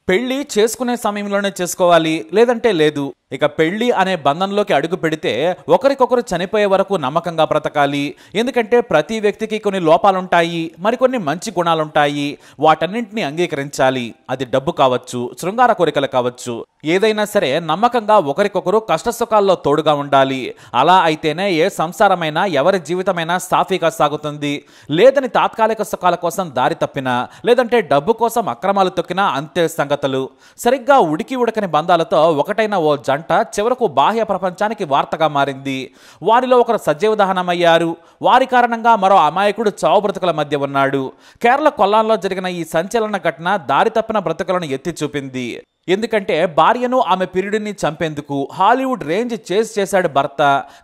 పెళ్లి చేసుకునే సమయంలోనే చేసుకోవాలి, లేదంటే లేదు. ఇక పెళ్లి అనే బంధంలోకి అడుగు పెడితే ఒకరికొకరు చనిపోయే వరకు నమ్మకంగా బ్రతకాలి. ఎందుకంటే ప్రతి వ్యక్తికి కొన్ని లోపాలుంటాయి, మరికొన్ని మంచి గుణాలుంటాయి. వాటన్నింటినీ అంగీకరించాలి. అది డబ్బు కావచ్చు, శృంగార కోరికలు కావచ్చు, ఏదైనా సరే నమ్మకంగా ఒకరికొకరు కష్టసుఖాల్లో తోడుగా ఉండాలి. అలా అయితేనే ఏ సంసారమైనా ఎవరి జీవితమైనా సాఫీగా సాగుతుంది. లేదని తాత్కాలిక సుఖాల కోసం దారి తప్పినా, లేదంటే డబ్బు కోసం అక్రమాలు తొక్కినా అంతే సంగతులు. సరిగ్గా ఉడికి ఉడకని బంధాలతో ఒకటైన ఓ జంట చివరకు బాహ్య ప్రపంచానికి వార్తగా మారింది. వారిలో ఒకరు సజీవదహనమయ్యారు. వారి కారణంగా మరో అమాయకుడు చావు బ్రతుకుల మధ్య ఉన్నాడు. కేరళ కొల్లాంలో జరిగిన ఈ సంచలన ఘటన దారి తప్పిన బ్రతుకులను ఎత్తి చూపింది. ఎందుకంటే భార్యను ఆమె పీరియడ్ని చంపేందుకు హాలీవుడ్ రేంజ్ చేశాడు భర్త.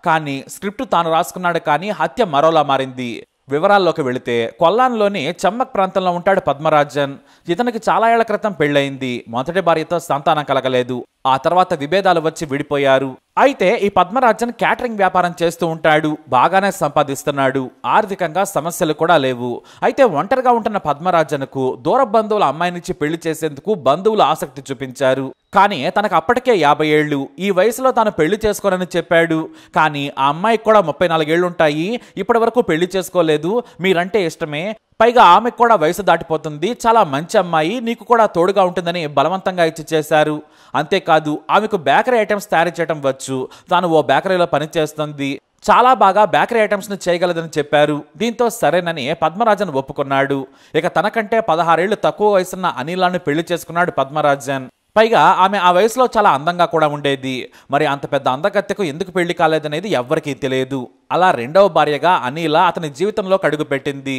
కానీ స్క్రిప్ట్ తాను రాసుకున్నాడు, కానీ హత్య మరోలా మారింది. వివరాల్లోకి వెళితే కొల్లాన్లోని చమ్మక్ ప్రాంతంలో ఉంటాడు పద్మరాజన్. ఇతనికి చాలా ఏళ్ల క్రితం పెళ్ళయింది. మొదటి భార్యతో సంతానం కలగలేదు. ఆ తర్వాత విభేదాలు వచ్చి విడిపోయారు. అయితే ఈ పద్మరాజన్ క్యాటరింగ్ వ్యాపారం చేస్తూ ఉంటాడు. బాగానే సంపాదిస్తున్నాడు. ఆర్థికంగా సమస్యలు కూడా లేవు. అయితే ఒంటరిగా ఉంటున్న పద్మరాజన్కు దూర బంధువుల అమ్మాయినిచ్చి పెళ్లి చేసేందుకు బంధువులు ఆసక్తి చూపించారు. కానీ తనకు అప్పటికే 50 ఏళ్లు. ఈ వయసులో తాను పెళ్లి చేసుకోనని చెప్పాడు. కానీ ఆ అమ్మాయికి కూడా 34 ఏళ్లుంటాయి. ఇప్పటి వరకు పెళ్లి చేసుకోలేదు. మీరంటే ఇష్టమే, పైగా ఆమెకు కూడా వయసు దాటిపోతుంది, చాలా మంచి అమ్మాయి, నీకు కూడా తోడుగా ఉంటుందని బలవంతంగా ఇచ్చి చేశారు. అంతేకాదు ఆమెకు బేకరీ ఐటమ్స్ తయారు చేయడం వచ్చు. తాను ఓ బేకరీలో పనిచేస్తుంది. చాలా బాగా బేకరీ ఐటమ్స్ను చేయగలదని చెప్పారు. దీంతో సరేనని పద్మరాజన్ ఒప్పుకున్నాడు. ఇక తనకంటే 16 ఏళ్లు తక్కువ వయసున్న అనిలాను పెళ్లి చేసుకున్నాడు పద్మరాజన్. పైగా ఆమె ఆ వయసులో చాలా అందంగా కూడా ఉండేది. మరి అంత పెద్ద అందగత్తెకు ఎందుకు పెళ్లి కాలేదనేది ఎవ్వరికీ తెలియదు. అలా రెండవ భార్యగా అనిల అతని జీవితంలోకి అడుగు పెట్టింది.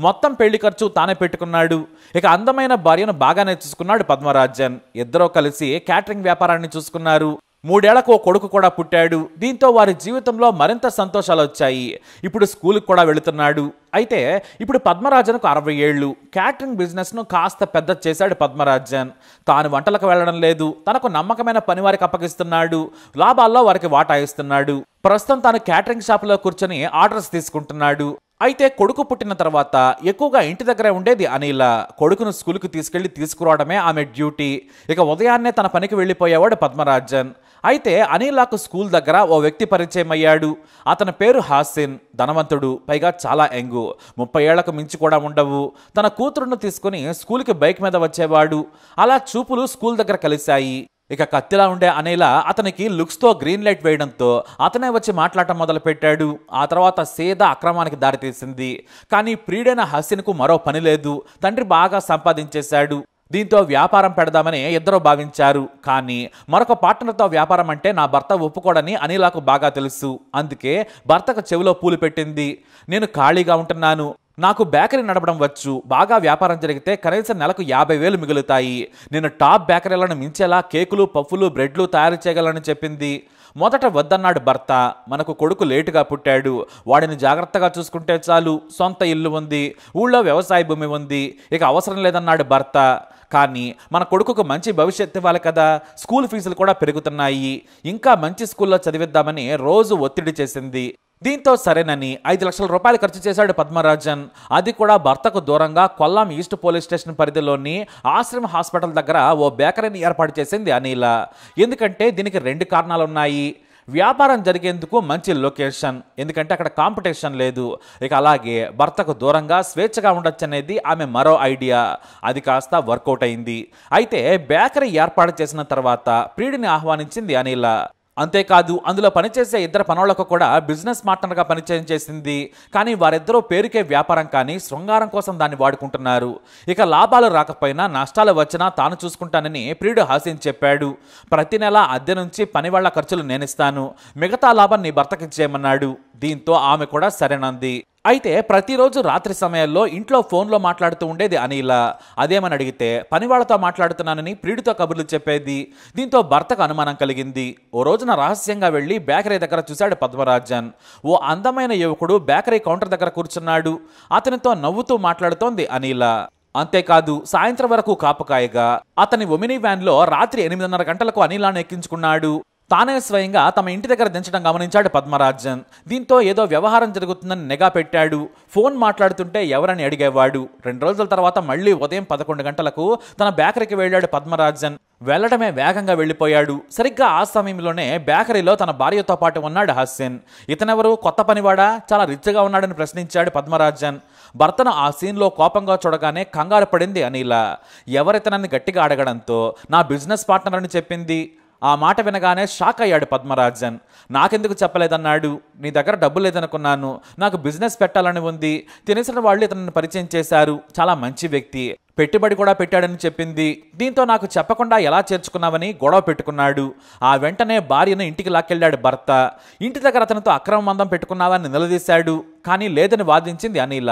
మొత్తం పెళ్లి ఖర్చు తానే పెట్టుకున్నాడు. ఇక అందమైన భార్యను బాగానే చూసుకున్నాడు పద్మరాజన్. ఇద్దరూ కలిసి క్యాటరింగ్ వ్యాపారాన్ని చూసుకున్నారు. 3 ఏళ్లకు ఓ కొడుకు కూడా పుట్టాడు. దీంతో వారి జీవితంలో మరింత సంతోషాలు వచ్చాయి. ఇప్పుడు స్కూల్కి కూడా వెళుతున్నాడు. అయితే ఇప్పుడు పద్మరాజన్కు 60 ఏళ్లు. క్యాటరింగ్ బిజినెస్ను కాస్త పెద్ద చేశాడు పద్మరాజన్. తాను వంటలకు వెళ్లడం లేదు. తనకు నమ్మకమైన పని వారికి అప్పగిస్తున్నాడు. లాభాల్లో వారికి వాటా ఇస్తున్నాడు. ప్రస్తుతం తాను క్యాటరింగ్ షాపులో కూర్చొని ఆర్డర్స్ తీసుకుంటున్నాడు. అయితే కొడుకు పుట్టిన తర్వాత ఎక్కువగా ఇంటి దగ్గరే ఉండేది అనిల. కొడుకును స్కూల్కి తీసుకురావడమే ఆమె డ్యూటీ. ఇక ఉదయాన్నే తన పనికి వెళ్ళిపోయేవాడు పద్మరాజన్. అయితే అనిలకు స్కూల్ దగ్గర ఓ వ్యక్తి పరిచయం అయ్యాడు. అతని పేరు హాసిన్. ధనవంతుడు, పైగా చాలా యంగు. 30 ఏళ్లకు మించి కూడా ఉండవు. తన కూతురును తీసుకుని స్కూల్కి బైక్ మీద వచ్చేవాడు. అలా చూపులు స్కూల్ దగ్గర కలిశాయి. ఇక కత్తిలా ఉండే అనిల అతనికి లుక్స్తో గ్రీన్ లైట్ వేయడంతో అతనే వచ్చి మాట్లాడటం మొదలుపెట్టాడు. ఆ తర్వాత సీదా అక్రమానికి దారితీసింది. కానీ ప్రియుడైన హసిన్కు మరో పని లేదు. తండ్రి బాగా సంపాదించేశాడు. దీంతో వ్యాపారం పెడదామని ఇద్దరూ భావించారు. కానీ మరొక పార్ట్నర్తో వ్యాపారం అంటే నా భర్త ఒప్పుకోడని అనిలకు బాగా తెలుసు. అందుకే భర్తకు చెవిలో పూలు పెట్టింది. నేను ఖాళీగా ఉంటున్నాను, నాకు బేకరీ నడపడం వచ్చు, బాగా వ్యాపారం జరిగితే కనీసం నెలకు 50,000 మిగులుతాయి, నేను టాప్ బేకరీలను మించేలా కేకులు, పఫ్ఫులు, బ్రెడ్లు తయారు చేయగలని చెప్పింది. మొదట వద్దన్నాడు భర్త. మనకు కొడుకు లేటుగా పుట్టాడు, వాడిని జాగ్రత్తగా చూసుకుంటే చాలు, సొంత ఇల్లు ఉంది, ఊళ్ళో వ్యవసాయ భూమి ఉంది, ఇక అవసరం లేదన్నాడు భర్త. కానీ మన కొడుకుకు మంచి భవిష్యత్తు ఇవ్వాలి కదా, స్కూల్ ఫీజులు కూడా పెరుగుతున్నాయి, ఇంకా మంచి స్కూల్లో చదివిద్దామని రోజు ఒత్తిడి చేసింది. దీంతో సరేనని 5 లక్షల రూపాయలు ఖర్చు చేశాడు పద్మరాజన్. అది కూడా భర్తకు దూరంగా కొల్లాం ఈస్ట్ పోలీస్ స్టేషన్ పరిధిలోని ఆశ్రమ హాస్పిటల్ దగ్గర ఓ బేకరీని ఏర్పాటు చేసింది అనిల. ఎందుకంటే దీనికి 2 కారణాలున్నాయి. వ్యాపారం జరిగేందుకు మంచి లొకేషన్, ఎందుకంటే అక్కడ కాంపిటీషన్ లేదు. ఇక అలాగే భర్తకు దూరంగా స్వేచ్ఛగా ఉండొచ్చు అనేది ఆమె మరో ఐడియా. అది కాస్త వర్కౌట్ అయింది. అయితే బేకరీ ఏర్పాటు చేసిన తర్వాత ప్రియుడిని ఆహ్వానించింది అనిల. అంతేకాదు అందులో పనిచేసే 2 పనులకు కూడా బిజినెస్ పార్ట్నర్గా పరిచయం చేసింది. కానీ వారిద్దరూ పేరుకే వ్యాపారం, కానీ శృంగారం కోసం దాన్ని వాడుకుంటున్నారు. ఇక లాభాలు రాకపోయినా నష్టాలు వచ్చినా తాను చూసుకుంటానని ప్రియుడు హాసిన్ చెప్పాడు. ప్రతి నెల అద్దె నుంచి పనివాళ్ల ఖర్చులు నేనిస్తాను, మిగతా లాభం నీ భర్తకిచ్చేయమన్నాడు. దీంతో ఆమె కూడా సరేనంది. అయితే ప్రతిరోజు రాత్రి సమయాల్లో ఇంట్లో ఫోన్లో మాట్లాడుతూ ఉండేది అనిల. అదేమని అడిగితే పనివాళ్లతో మాట్లాడుతున్నానని ప్రియుడితో కబుర్లు చెప్పేది. దీంతో భర్తకు అనుమానం కలిగింది. ఓ రోజున రహస్యంగా వెళ్లి బేకరీ దగ్గర చూశాడు పద్మరాజన్. ఓ అందమైన యువకుడు బేకరీ కౌంటర్ దగ్గర కూర్చున్నాడు. అతనితో నవ్వుతూ మాట్లాడుతోంది అనిల. అంతేకాదు సాయంత్రం వరకు కాపుకాయగా అతని ఒమినీ వ్యాన్లో రాత్రి 8:30 గంటలకు అనిలాను ఎక్కించుకున్నాడు. తానే స్వయంగా తమ ఇంటి దగ్గర దించడం గమనించాడు పద్మరాజన్. దీంతో ఏదో వ్యవహారం జరుగుతుందని నిఘా పెట్టాడు. ఫోన్ మాట్లాడుతుంటే ఎవరని అడిగేవాడు. 2 రోజుల తర్వాత మళ్ళీ ఉదయం 11 గంటలకు తన బేకరీకి వెళ్ళాడు పద్మరాజన్. వెళ్లడమే వేగంగా వెళ్లిపోయాడు. సరిగ్గా ఆ సమయంలోనే బేకరీలో తన భార్యతో పాటు ఉన్నాడు హసీన్. ఇతనెవరు, కొత్త పనివాడా, చాలా రిచ్గా ఉన్నాడని ప్రశ్నించాడు పద్మరాజన్. భర్తను ఆ సీన్లో కోపంగా చూడగానే కంగారు పడింది అనిల. ఎవరితనని గట్టిగా అడగడంతో నా బిజినెస్ పార్ట్నర్ అని చెప్పింది. ఆ మాట వినగానే షాక్ అయ్యాడు పద్మరాజన్. నాకెందుకు చెప్పలేదన్నాడు. నీ దగ్గర డబ్బు లేదనుకున్నాను, నాకు బిజినెస్ పెట్టాలని ఉంది, తెలిసిన వాళ్ళు ఇతను పరిచయం చేశారు, చాలా మంచి వ్యక్తి, పెట్టుబడి కూడా పెట్టాడని చెప్పింది. దీంతో నాకు చెప్పకుండా ఎలా చేర్చుకున్నావని గొడవ పెట్టుకున్నాడు. ఆ వెంటనే భార్యను ఇంటికి లాక్కెళ్ళాడు భర్త. ఇంటి దగ్గర అతనితో అక్రమ బంధం పెట్టుకున్నావని నిలదీశాడు. కానీ లేదని వాదించింది అనిల.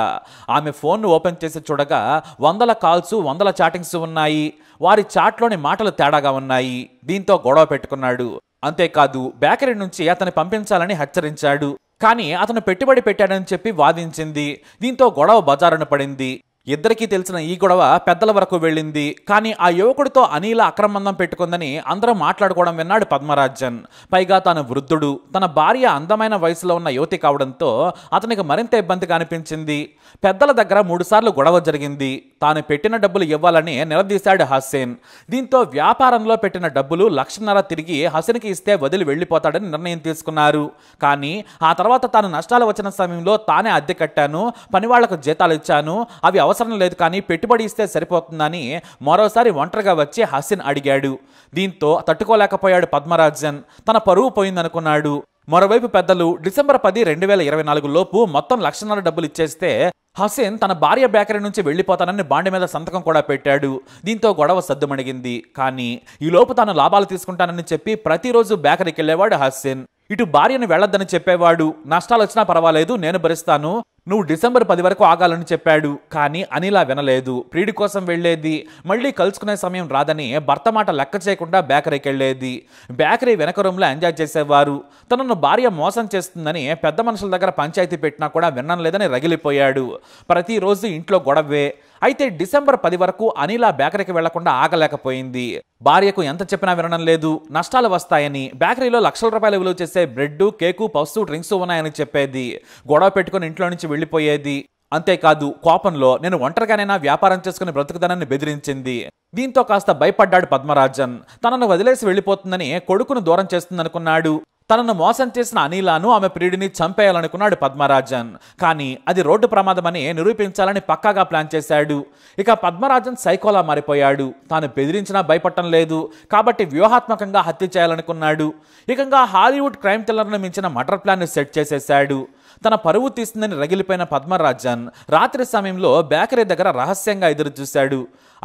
ఆమె ఫోన్ను ఓపెన్ చేసి చూడగా 100 కాల్స్ 100 చాటింగ్స్ ఉన్నాయి. వారి చాట్లోని మాటలు తేడాగా ఉన్నాయి. దీంతో గొడవ పెట్టుకున్నాడు. అంతేకాదు బేకరీ నుంచి అతన్ని పంపించాలని హెచ్చరించాడు. కానీ అతను పెట్టుబడి పెట్టాడని చెప్పి వాదించింది. దీంతో గొడవ బజారున పడింది. ఇద్దరికీ తెలిసిన ఈ గొడవ పెద్దల వరకు వెళ్ళింది. కానీ ఆ యువకుడితో అనిల అక్రమందం పెట్టుకుందని అందరూ మాట్లాడుకోవడం విన్నాడు పద్మరాజన్. పైగా తాను వృద్ధుడు, తన భార్య అందమైన వయసులో ఉన్న యువతి కావడంతో అతనికి మరింత ఇబ్బందిగా అనిపించింది. పెద్దల దగ్గర 3 సార్లు గొడవ జరిగింది. తాను పెట్టిన డబ్బులు ఇవ్వాలని నిలదీశాడు హసీన్. దీంతో వ్యాపారంలో పెట్టిన డబ్బులు 1,50,000 తిరిగి హసీన్కి ఇస్తే వదిలి వెళ్లిపోతాడని నిర్ణయం తీసుకున్నారు. కానీ ఆ తర్వాత తాను నష్టాలు వచ్చిన సమయంలో తానే అద్దె కట్టాను, పనివాళ్లకు జీతాలు ఇచ్చాను, అవి అవసరం లేదు, కానీ పెట్టుబడి ఇస్తే సరిపోతుందని మరోసారి ఒంటరిగా వచ్చి హసీన్ అడిగాడు. దీంతో తట్టుకోలేకపోయాడు పద్మరాజన్. తన పరువు పోయిందనుకున్నాడు. మరోవైపు పెద్దలు డిసెంబర్ 10, 2024 లోపు మొత్తం 1,50,000 డబ్బులు ఇచ్చేస్తే హసీన్ తన భార్య బేకరీ నుంచి వెళ్లిపోతానని బాండ్ మీద సంతకం కూడా పెట్టాడు. దీంతో గొడవ సద్దుమణిగింది. కానీ ఈ లోపు తాను లాభాలు తీసుకుంటానని చెప్పి ప్రతిరోజు బేకరీకి వెళ్లేవాడు హసీన్. ఇటు భార్యను వెళ్లొద్దని చెప్పేవాడు. నష్టాలు వచ్చినా పర్వాలేదు, నేను భరిస్తాను, నువ్వు డిసెంబర్ 10 వరకు ఆగాలని చెప్పాడు. కానీ అనిల వినలేదు. ప్రియుడి కోసం వెళ్లేది. మళ్ళీ కలుసుకునే సమయం రాదని భర్త మాట లెక్క చేయకుండా బేకరీకి వెళ్లేది. బేకరీ వెనక రూమ్లో ఎంజాయ్ చేసేవారు. తనను భార్య మోసం చేస్తుందని పెద్ద మనుషుల దగ్గర పంచాయతీ పెట్టినా కూడా వినడం లేదని రగిలిపోయాడు. ప్రతిరోజు ఇంట్లో గొడవే. అయితే డిసెంబర్ 10 వరకు అనిల బేకరీకి వెళ్లకుండా ఆగలేకపోయింది. భార్యకు ఎంత చెప్పినా వినడం లేదు. నష్టాలు వస్తాయని, బేకరీలో లక్షల రూపాయలు విలువ చేసే బ్రెడ్, కేకు, పఫ్స్, డ్రింక్స్ ఉన్నాయని చెప్పేది. గొడవ పెట్టుకుని ఇంట్లో నుంచి వెళ్లిపోయేది. అంతేకాదు కోపంలో నేను ఒంటరిగానైనా వ్యాపారం చేసుకుని బ్రతుకుదానని బెదిరించింది. దీంతో కాస్త భయపడ్డాడు పద్మరాజన్. తనను వదిలేసి వెళ్లిపోతుందని కొడుకును దూరం చేస్తుందనుకున్నాడు. తనను మోసం చేసిన అనిలాను, ఆమె ప్రియుడిని చంపేయాలనుకున్నాడు పద్మరాజన్. కానీ అది రోడ్డు ప్రమాదమని నిరూపించాలని పక్కాగా ప్లాన్ చేశాడు. ఇక పద్మరాజన్ సైకోలా మారిపోయాడు. తాను బెదిరించినా భయపడటం లేదు కాబట్టి వ్యూహాత్మకంగా హత్య చేయాలనుకున్నాడు. ఏకంగా హాలీవుడ్ క్రైమ్ థ్రిల్లర్ను మించిన మర్డర్ ప్లాన్ సెట్ చేసేశాడు. తన పరువు తీస్తుందని రగిలిపోయిన పద్మరాజన్ రాత్రి సమయంలో బేకరీ దగ్గర రహస్యంగా ఎదురు చూశాడు.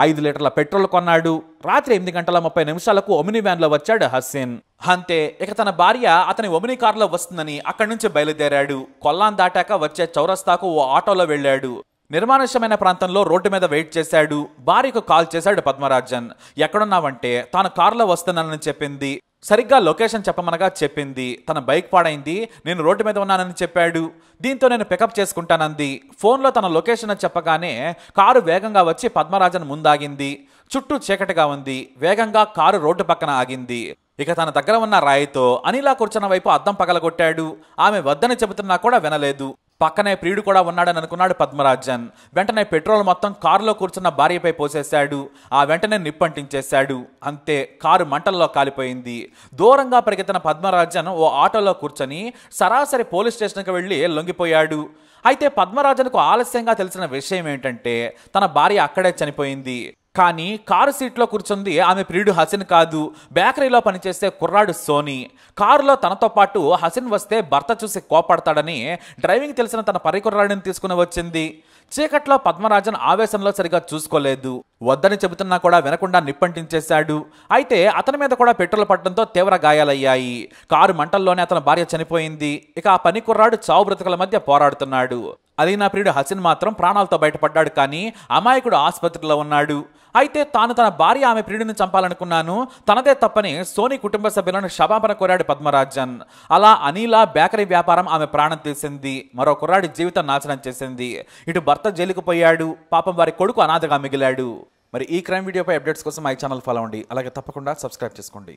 5 లీటర్ల పెట్రోల్ కొన్నాడు. రాత్రి 8:30 ఒమిని వ్యాన్లో వచ్చాడు హసీన్. అంతే, ఇక తన భార్య అతని ఒమిని కారులో వస్తుందని అక్కడి నుంచి బయలుదేరాడు. కొల్లాన్ దాటాక వచ్చే చౌరస్తాకు ఓ ఆటోలో వెళ్ళాడు. నిర్మానుష్యమైన ప్రాంతంలో రోడ్డు మీద వెయిట్ చేశాడు. భార్యకు కాల్ చేశాడు పద్మరాజన్. ఎక్కడున్నావంటే తాను కారులో వస్తున్నానని చెప్పింది. సరిగ్గా లొకేషన్ చెప్పమనగా చెప్పింది. తన బైక్ పాడైంది, నేను రోడ్డు మీద ఉన్నానని చెప్పాడు. దీంతో నేను పికప్ చేసుకుంటానంది. ఫోన్లో తన లొకేషన్ చెప్పగానే కారు వేగంగా వచ్చి పద్మరాజన్ ముందాగింది. చుట్టూ చీకటిగా ఉంది. వేగంగా కారు రోడ్డు పక్కన ఆగింది. ఇక తన దగ్గర ఉన్న రాయితో అనిలా కూర్చున్న వైపు అద్దం పగలగొట్టాడు. ఆమె వద్దని చెబుతున్నా కూడా వినలేదు. పక్కనే ప్రియుడు కూడా ఉన్నాడని అనుకున్నాడు పద్మరాజన్. వెంటనే పెట్రోల్ మొత్తం కారులో కూర్చున్న భార్యపై పోసేశాడు. ఆ వెంటనే నిప్పంటించేశాడు. అంతే, కారు మంటల్లో కాలిపోయింది. దూరంగా పరిగెత్తిన పద్మరాజన్ ఓ ఆటోలో కూర్చొని సరాసరి పోలీస్ స్టేషన్కి వెళ్లి లొంగిపోయాడు. అయితే పద్మరాజన్కు ఆలస్యంగా తెలిసిన విషయం ఏంటంటే తన భార్య అక్కడే చనిపోయింది. కానీ కారు సీట్లో కూర్చుంది ఆమె ప్రియుడు హసీన్ కాదు, బేకరీలో పనిచేసే కుర్రాడు సోనీ. కారులో తనతో పాటు హసీన్ వస్తే భర్త చూసి కోపడతాడని డ్రైవింగ్ తెలిసిన తన పరికుర్రాడిని తీసుకుని వచ్చింది. చీకట్లో పద్మరాజన్ ఆవేశంలో సరిగా చూసుకోలేదు. వద్దని చెబుతున్నా కూడా వినకుండా నిప్పంటించేశాడు. అయితే అతని మీద కూడా పెట్రోల్ పడడంతో తీవ్ర గాయాలయ్యాయి. కారు మంటల్లోనే అతని భార్య చనిపోయింది. ఇక ఆ పని కుర్రాడు చావు బ్రతుకుల మధ్య పోరాడుతున్నాడు. అది నా ప్రియుడు హసీన్ మాత్రం ప్రాణాలతో బయటపడ్డాడు. కానీ అమాయకుడు ఆసుపత్రిలో ఉన్నాడు. అయితే తాను తన భార్య ఆమె ప్రియుడిని చంపాలనుకున్నాను, తనదే తప్పని సోనీ కుటుంబ సభ్యులను క్షమాపణ కోరాడు పద్మరాజన్. అలా అనిలా బేకరీ వ్యాపారం ఆమె ప్రాణం తీసింది. మరో కుర్రాడి జీవితం నాశనం చేసింది. ఇటు భర్త జైలుకు పోయాడు. పాపం వారి కొడుకు అనాథగా మిగిలాడు. మరి ఈ క్రైమ్ వీడియోపై అప్డేట్స్ కోసం మా ఛానల్ ఫాలో అవ్వండి. అలాగే తప్పకుండా సబ్స్క్రైబ్ చేసుకోండి.